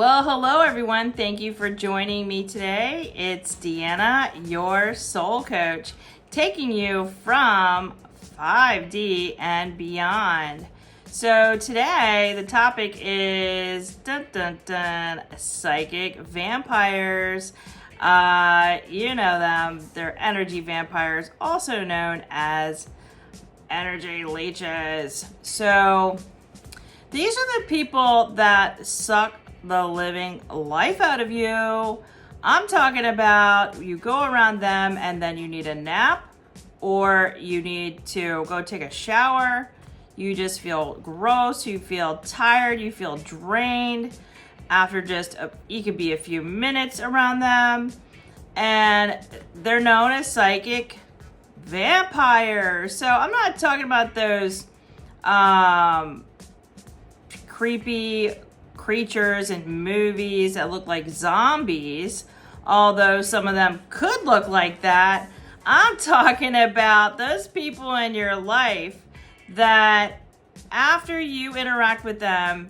Well, hello everyone. Thank you for joining me today. It's Deanna, your soul coach, taking you from 5D and beyond. So today the topic is psychic vampires. You know them. They're energy vampires, also known as energy leeches. So these are the people that suck the living life out of you. I'm talking about you go around them and then you need a nap, or you need to go take a shower. You just feel gross, you feel tired, you feel drained after it could be a few minutes around them. And they're known as psychic vampires. So I'm not talking about those creepy creatures in movies that look like zombies, although some of them could look like that. I'm talking about those people in your life that after you interact with them,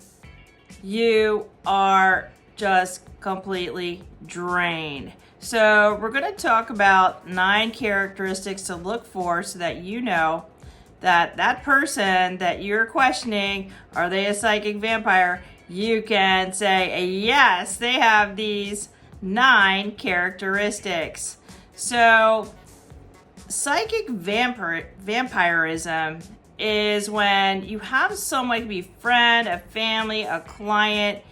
you are just completely drained. So we're going to talk about 9 characteristics to look for so that you know that person that you're questioning, are they a psychic vampire? You can say, yes, they have these 9 characteristics. So psychic vampirism is when you have someone, it could be a friend, a family, a client,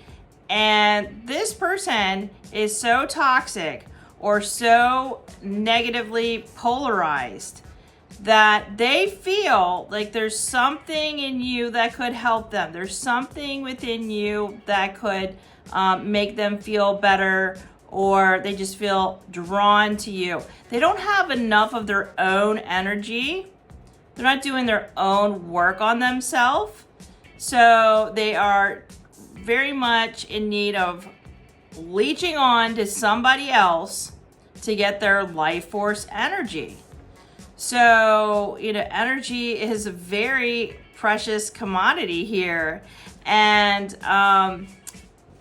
and this person is so toxic or so negatively polarized that they feel like there's something in you that could help them. There's something within you that could make them feel better, or they just feel drawn to you. They don't have enough of their own energy. They're not doing their own work on themselves. So they are very much in need of leeching on to somebody else to get their life force energy. So, energy is a very precious commodity here. And I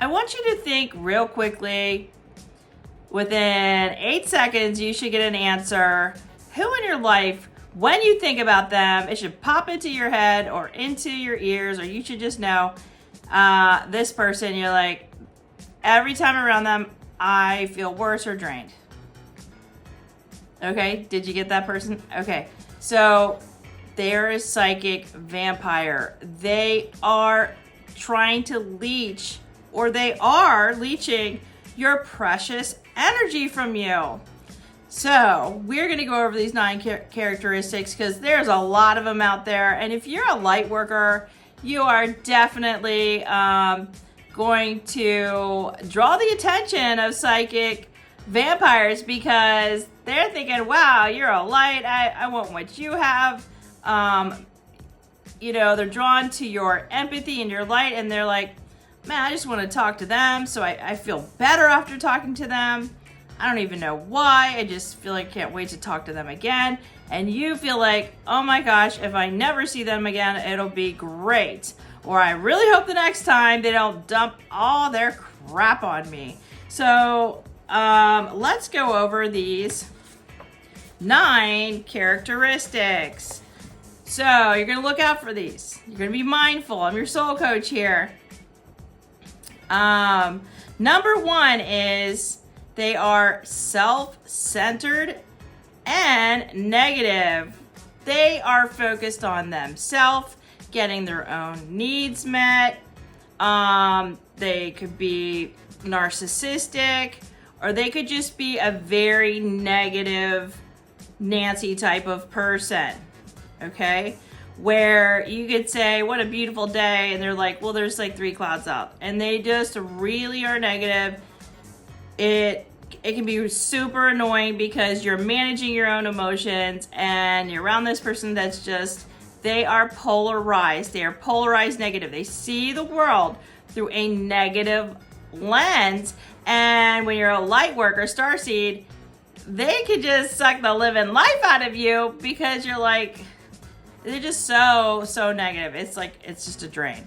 want you to think real quickly. Within 8 seconds, you should get an answer. Who in your life, when you think about them, it should pop into your head or into your ears, or you should just know this person, you're like, every time around them, I feel worse or drained. Okay, did you get that person? Okay, so they're a psychic vampire. They are trying to leech, or they are leeching your precious energy from you. So we're going to go over these 9 characteristics because there's a lot of them out there. And if you're a light worker, you are definitely going to draw the attention of psychic vampires because they're thinking, wow, you're a light, I want what you have. They're drawn to your empathy and your light, and they're like, man, I just want to talk to them, so I feel better after talking to them. I don't even know why, I just feel like I can't wait to talk to them again. And you feel like, oh my gosh, if I never see them again, it'll be great. Or I really hope the next time they don't dump all their crap on me. So let's go over these 9 characteristics. So you're going to look out for these. You're going to be mindful. I'm your soul coach here. Number 1 is they are self-centered and negative. They are focused on themselves, getting their own needs met. They could be narcissistic, or they could just be a very negative Nancy type of person, okay? Where you could say, what a beautiful day, and they're like, well, there's like 3 clouds out. And they just really are negative. It can be super annoying because you're managing your own emotions and you're around this person that's just, they are polarized. They are polarized negative. They see the world through a negative lens. And when you're a light worker, starseed, they could just suck the living life out of you because you're like, they're just so negative. It's like, it's just a drain.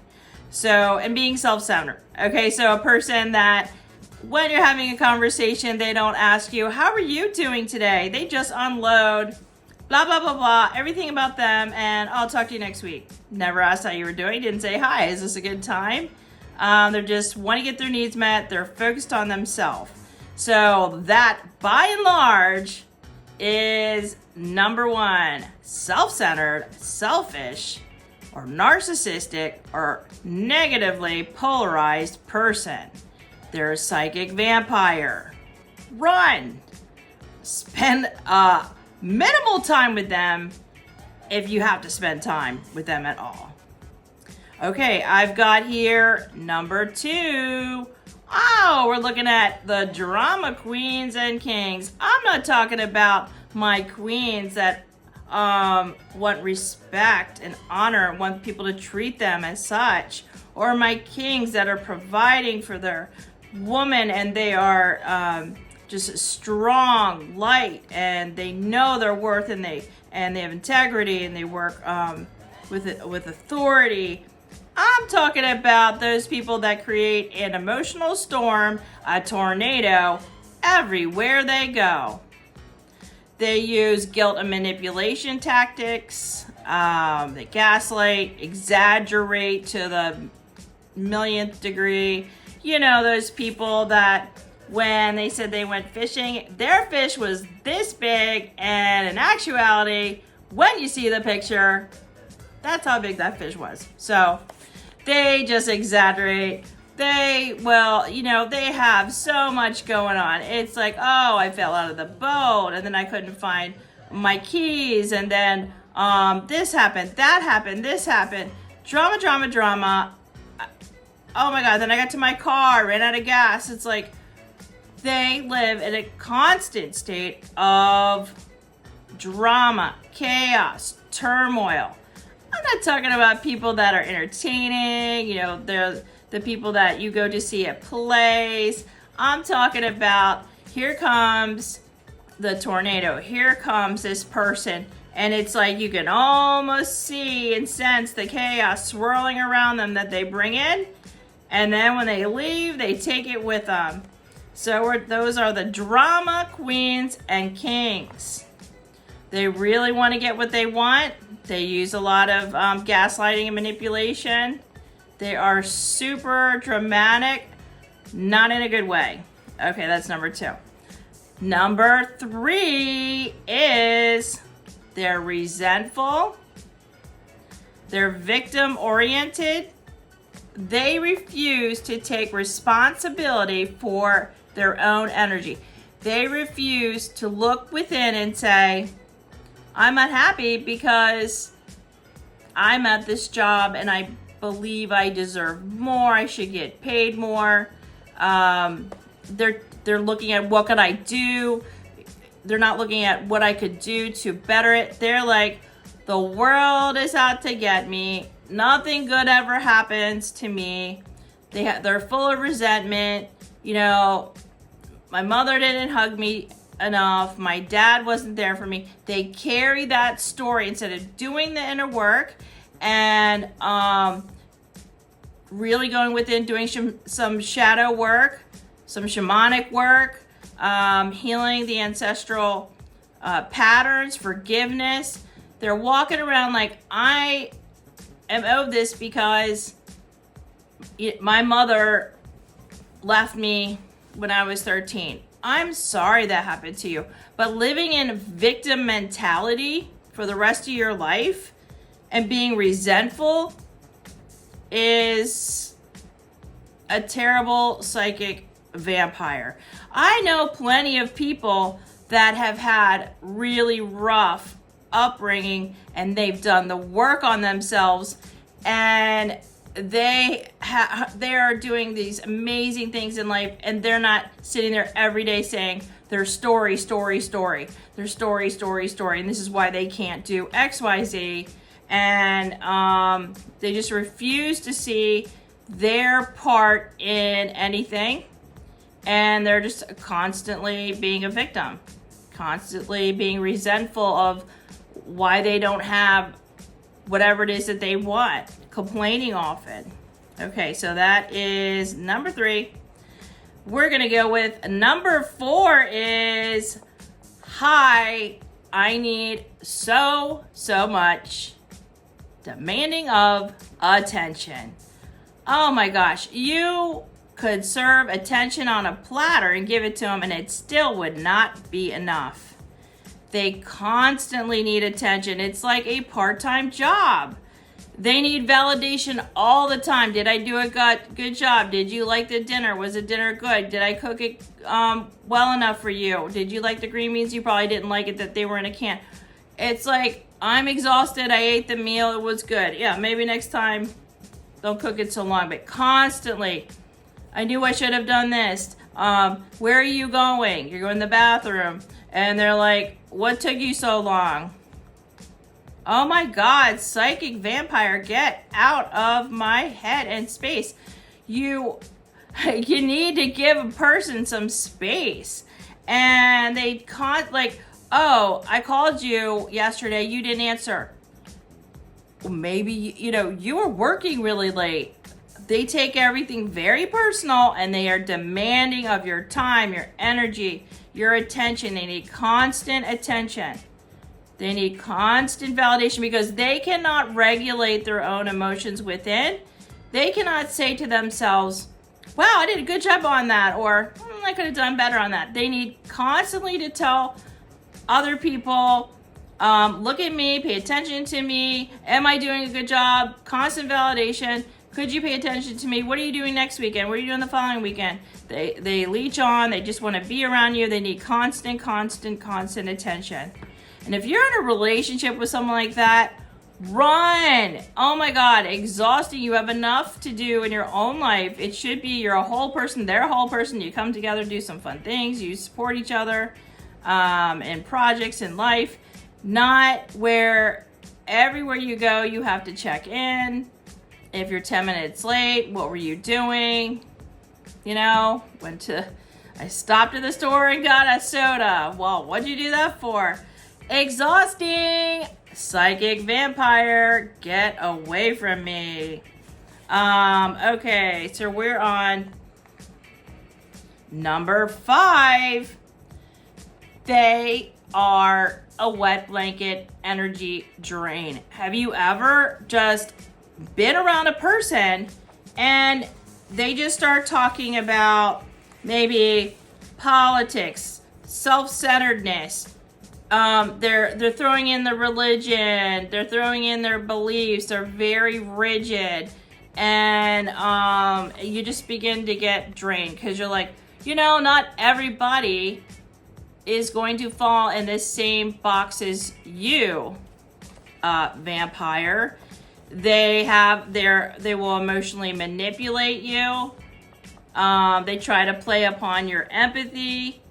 So, and being self-centered. Okay, so a person that when you're having a conversation, they don't ask you, how are you doing today? They just unload blah, blah, blah, blah, everything about them, and I'll talk to you next week. Never asked how you were doing, didn't say, hi, is this a good time? They're just want to get their needs met. They're focused on themselves. So that, by and large, is number one, self-centered, selfish, or narcissistic, or negatively polarized person. They're a psychic vampire. Run! Spend minimal time with them if you have to spend time with them at all. Okay, I've got here number two. Oh, we're looking at the drama queens and kings. I'm not talking about my queens that want respect and honor, want people to treat them as such, or my kings that are providing for their woman and they are just strong, light, and they know their worth, and they have integrity, and they work with authority. I'm talking about those people that create an emotional storm, a tornado, everywhere they go. They use guilt and manipulation tactics. They gaslight, exaggerate to the millionth degree. You know, those people that when they said they went fishing, their fish was this big, and in actuality, when you see the picture, that's how big that fish was. So they just exaggerate. They have so much going on. It's like, oh, I fell out of the boat, and then I couldn't find my keys, and then this happened, that happened, this happened. Drama, drama, drama. Oh my God, then I got to my car, ran out of gas. It's like they live in a constant state of drama, chaos, turmoil. I'm not talking about people that are entertaining, they're the people that you go to see at plays. I'm talking about, here comes the tornado, here comes this person, and it's like you can almost see and sense the chaos swirling around them that they bring in, and then when they leave, they take it with them. So those are the drama queens and kings. They really want to get what they want. They use a lot of gaslighting and manipulation. They are super dramatic, not in a good way. Okay, that's number two. Number three is they're resentful. They're victim-oriented. They refuse to take responsibility for their own energy. They refuse to look within and say, I'm unhappy because I'm at this job and I believe I deserve more. I should get paid more. They're looking at what could I do. They're not looking at what I could do to better it. They're like, the world is out to get me. Nothing good ever happens to me. They're full of resentment. My mother didn't hug me enough. My dad wasn't there for me. They carry that story instead of doing the inner work and really going within, doing some shadow work, some shamanic work, healing the ancestral patterns, forgiveness. They're walking around like, I am owed this because my mother left me when I was 13. I'm sorry that happened to you. But living in victim mentality for the rest of your life and being resentful is a terrible psychic vampire. I know plenty of people that have had really rough upbringing and they've done the work on themselves and they are doing these amazing things in life, and they're not sitting there every day saying their story, their story, and this is why they can't do XYZ, and they just refuse to see their part in anything, and they're just constantly being a victim, constantly being resentful of why they don't have whatever it is that they want, complaining often. Okay, so that is number 3. We're going to go with number 4 is, hi, I need so much, demanding of attention. Oh my gosh, you could serve attention on a platter and give it to them and it still would not be enough. They constantly need attention. It's like a part-time job. They need validation all the time. Did I do a good job? Did you like the dinner? Was the dinner good? Did I cook it well enough for you? Did you like the green beans? You probably didn't like it that they were in a can. It's like, I'm exhausted. I ate the meal. It was good. Yeah, maybe next time don't cook it so long. But constantly, I knew I should have done this. Where are you going? You're going to the bathroom. And they're like, what took you so long? Oh my God, psychic vampire, get out of my head and space. You need to give a person some space. And they like, oh, I called you yesterday, you didn't answer. Maybe, you were working really late. They take everything very personal and they are demanding of your time, your energy, your attention. They need constant attention. They need constant validation because they cannot regulate their own emotions within. They cannot say to themselves, wow, I did a good job on that, or I could have done better on that. They need constantly to tell other people, look at me, pay attention to me. Am I doing a good job? Constant validation. Could you pay attention to me? What are you doing next weekend? What are you doing the following weekend? They leech on. They just want to be around you. They need constant attention. And if you're in a relationship with someone like that, run. Oh my God, exhausting. You have enough to do in your own life. It should be you're a whole person, they're a whole person. You come together, do some fun things. You support each other in projects in life. Not where everywhere you go, you have to check in. If you're 10 minutes late, what were you doing? I stopped at the store and got a soda. Well, what'd you do that for? Exhausting. Psychic vampire, get away from me. Okay, so we're on number 5. They are a wet blanket energy drain. Have you ever just been around a person and they just start talking about maybe politics, self-centeredness? They're throwing in the religion, they're throwing in their beliefs, they're very rigid, and you just begin to get drained because you're like, not everybody is going to fall in the same box as you, vampire. They will emotionally manipulate you. They try to play upon your empathy.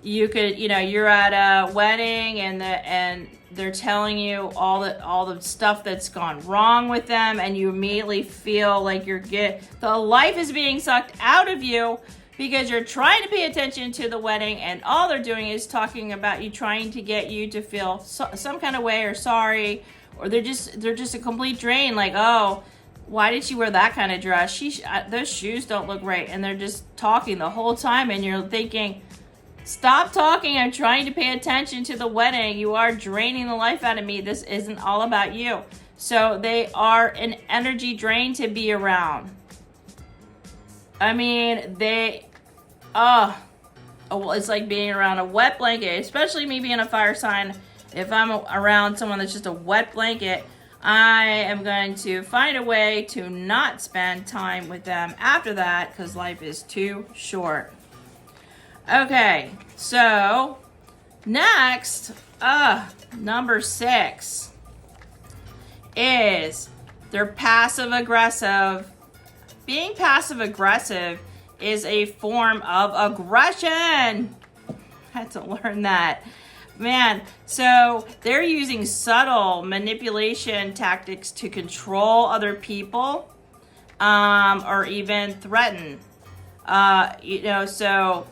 You could, you're at a wedding and they're telling you all the stuff that's gone wrong with them, and you immediately feel like the life is being sucked out of you because you're trying to pay attention to the wedding, and all they're doing is talking about you, trying to get you to feel some kind of way or sorry, or they're just a complete drain. Like, oh, why did she wear that kind of dress? Those shoes don't look right, and they're just talking the whole time, and you're thinking, stop talking. I'm trying to pay attention to the wedding. You are draining the life out of me. This isn't all about you. So they are an energy drain to be around. I mean, it's like being around a wet blanket, especially me being a fire sign. If I'm around someone that's just a wet blanket, I am going to find a way to not spend time with them after that because life is too short. Okay, so next, number 6 is they're passive aggressive. Being passive aggressive is a form of aggression. I had to learn that. Man, so they're using subtle manipulation tactics to control other people or even threaten. So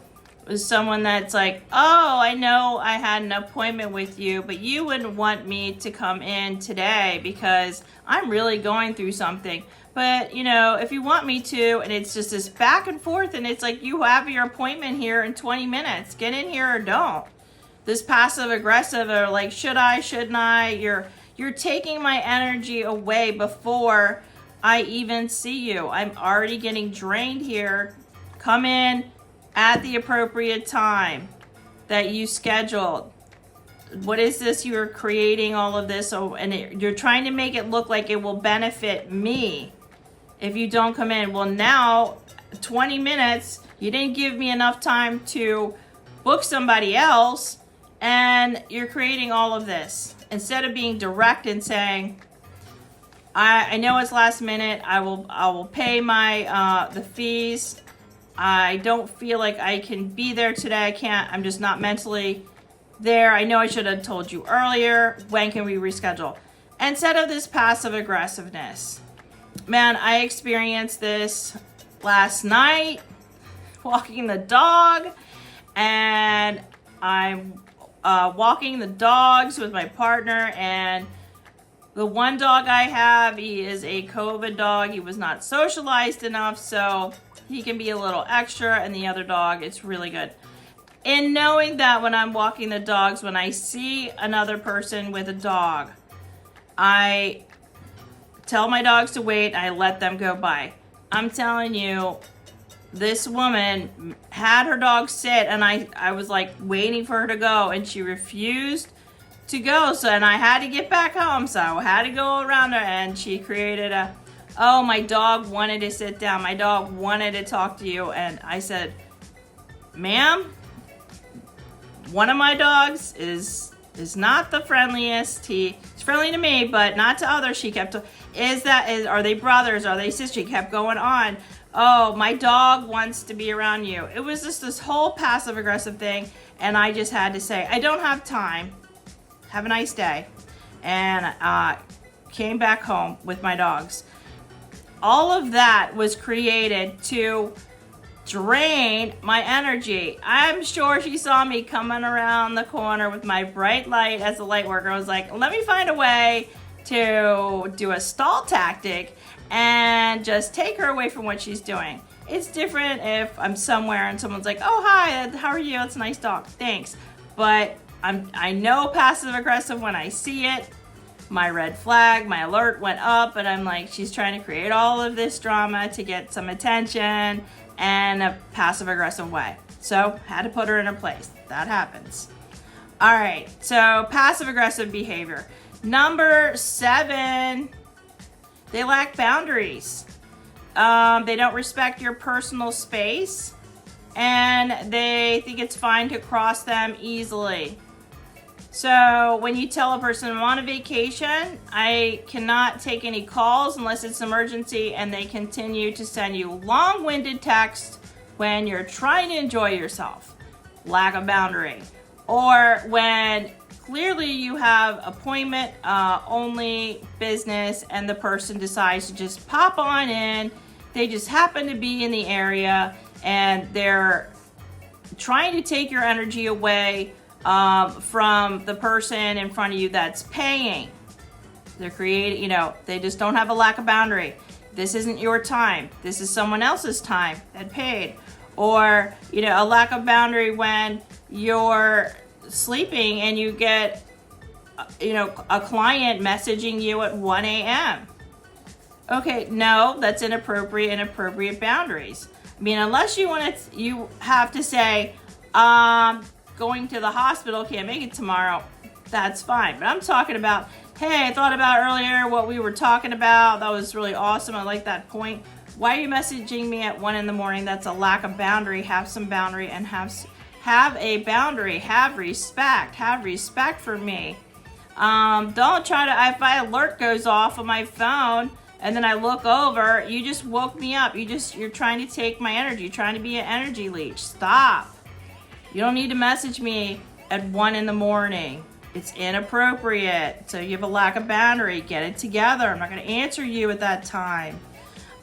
with someone that's like, oh, I know I had an appointment with you, but you wouldn't want me to come in today because I'm really going through something. But, you know, if you want me to, and it's just this back and forth, and it's like, you have your appointment here in 20 minutes. Get in here or don't. This passive aggressive, or like, should I, shouldn't I? You're taking my energy away before I even see you. I'm already getting drained here. Come in at the appropriate time that you scheduled. What is this? You're creating all of this, and you're trying to make it look like it will benefit me if you don't come in. Well, now 20 minutes, you didn't give me enough time to book somebody else, and you're creating all of this instead of being direct and saying, I know it's last minute. I will pay my the fees. I don't feel like I can be there today. I can't. I'm just not mentally there. I know I should have told you earlier. When can we reschedule? Instead of this passive aggressiveness. Man, I experienced this last night walking the dog, and I'm walking the dogs with my partner, and the one dog I have, he is a COVID dog. He was not socialized enough, so he can be a little extra, and the other dog, it's really good. And knowing that when I'm walking the dogs, when I see another person with a dog, I tell my dogs to wait, and I let them go by. I'm telling you, this woman had her dog sit, and I was like waiting for her to go, and she refused to go. So, and I had to get back home, so I had to go around her, and she created oh, my dog wanted to sit down. My dog wanted to talk to you. And I said, ma'am, one of my dogs is not the friendliest. He's friendly to me, but not to others. She kept, are they brothers? Are they sisters? She kept going on. Oh, my dog wants to be around you. It was just this whole passive aggressive thing. And I just had to say, I don't have time. Have a nice day. And came back home with my dogs. All of that was created to drain my energy. I'm sure she saw me coming around the corner with my bright light as a light worker. I was like, let me find a way to do a stall tactic and just take her away from what she's doing. It's different if I'm somewhere and someone's like, oh, hi, how are you? It's a nice dog. Thanks. But I know passive aggressive when I see it. My red flag, my alert went up, and I'm like, she's trying to create all of this drama to get some attention in a passive aggressive way. So had to put her in her place. That happens. All right, so passive aggressive behavior. Number 7, they lack boundaries. They don't respect your personal space, and they think it's fine to cross them easily. So when you tell a person I'm on a vacation, I cannot take any calls unless it's emergency, and they continue to send you long-winded texts when you're trying to enjoy yourself. Lack of boundary. Or when clearly you have appointment only business and the person decides to just pop on in. They just happen to be in the area and they're trying to take your energy away from the person in front of you that's paying. They're creating, they just don't have a lack of boundary. This isn't your time. This is someone else's time that paid. Or, a lack of boundary when you're sleeping and you get, a client messaging you at 1 a.m. Okay, no, that's inappropriate boundaries. I mean, unless you have to say, going to the hospital, can't make it tomorrow, that's fine. But I'm talking about, hey, I thought about earlier what we were talking about. That was really awesome. I like that point. Why are you messaging me at 1 a.m? That's a lack of boundary. Have some boundary and have a boundary. Have respect for me. Don't try to, if my alert goes off on my phone and then I look over, you just woke me up. You're trying to take my energy. You're trying to be an energy leech. Stop. You don't need to message me at 1 a.m. It's inappropriate. So you have a lack of boundary. Get it together. I'm not going to answer you at that time.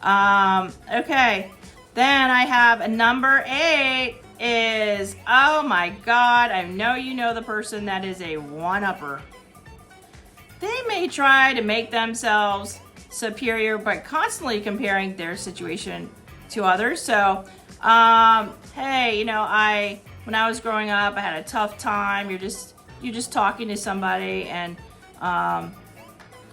Okay. Then I have a number 8 is, oh my God, I know you know the person that is a one-upper. They may try to make themselves superior by constantly comparing their situation to others. So, hey, you know, when I was growing up, I had a tough time. You're just talking to somebody, and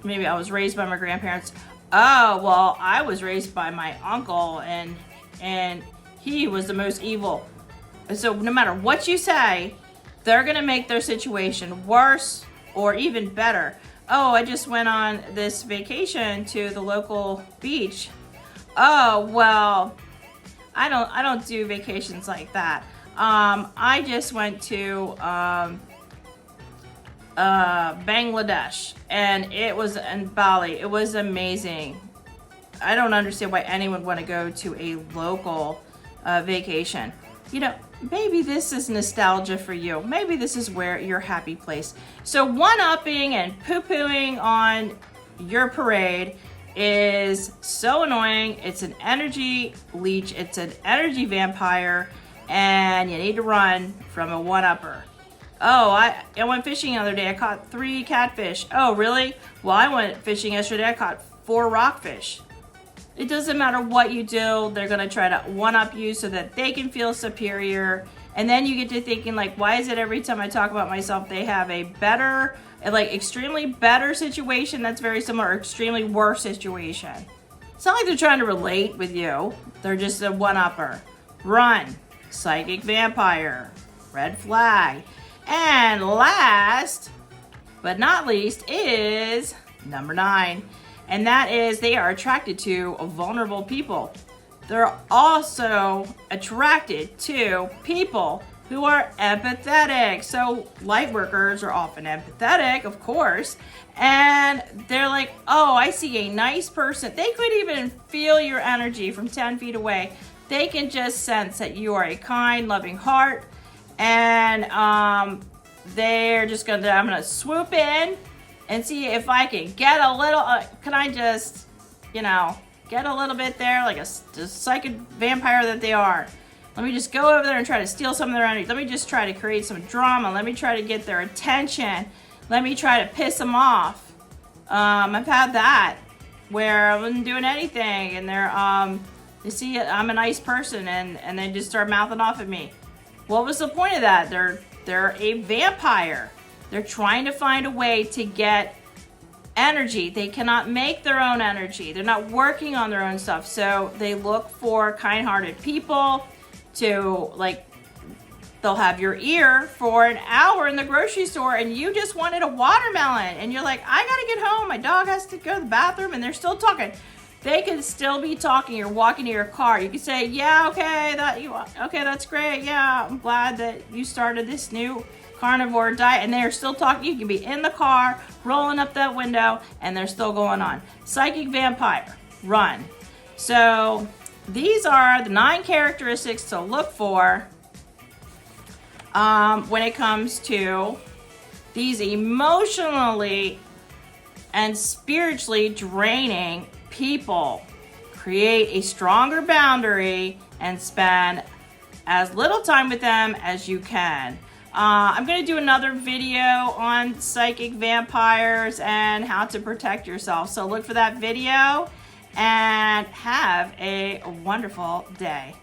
maybe I was raised by my grandparents. Oh, well, I was raised by my uncle, and he was the most evil. So no matter what you say, they're gonna make their situation worse or even better. Oh, I just went on this vacation to the local beach. Oh, well, I don't do vacations like that. I just went to Bangladesh, and it was in Bali. It was amazing. I don't understand why anyone would want to go to a local vacation. You know, maybe this is nostalgia for you. Maybe this is where your happy place. So one-upping and poo-pooing on your parade is so annoying. It's an energy leech. It's an energy vampire, and you need to run from a one-upper. Oh, I went fishing the other day. I caught 3 catfish. Oh, really? Well, I went fishing yesterday. I caught 4 rockfish. It doesn't matter what you do. They're going to try to one-up you so that they can feel superior. And then you get to thinking, like, why is it every time I talk about myself, they have a better, like, extremely better situation that's very similar, or extremely worse situation? It's not like they're trying to relate with you. They're just a one-upper. Run. Psychic vampire. Red flag. And last but not least is number 9. And that is they are attracted to vulnerable people. They're also attracted to people who are empathetic. So light workers are often empathetic, of course. And they're like, oh, I see a nice person. They could even feel your energy from 10 feet away. They can just sense that you are a kind, loving heart. And they're just I'm gonna swoop in and see if I can get a little, can I just, you know, get a little bit there, like a psychic vampire that they are. Let me just go over there and try to steal some of their energy. Let me just try to create some drama. Let me try to get their attention. Let me try to piss them off. I've had that where I wasn't doing anything, and they see I'm a nice person, and they just start mouthing off at me. What was the point of that? They're a vampire. They're trying to find a way to get energy. They cannot make their own energy. They're not working on their own stuff. So they look for kind-hearted people to, like, they'll have your ear for an hour in the grocery store, and you just wanted a watermelon. And you're like, I gotta get home. My dog has to go to the bathroom, and they're still talking. They could still be talking. You're walking to your car. You could say, yeah, okay, that's great. Yeah, I'm glad that you started this new carnivore diet, and they're still talking. You can be in the car, rolling up that window, and they're still going on. Psychic vampire, run. So these are the 9 characteristics to look for when it comes to these emotionally and spiritually draining people. Create a stronger boundary and spend as little time with them as you can. I'm going to do another video on psychic vampires and how to protect yourself. So look for that video and have a wonderful day.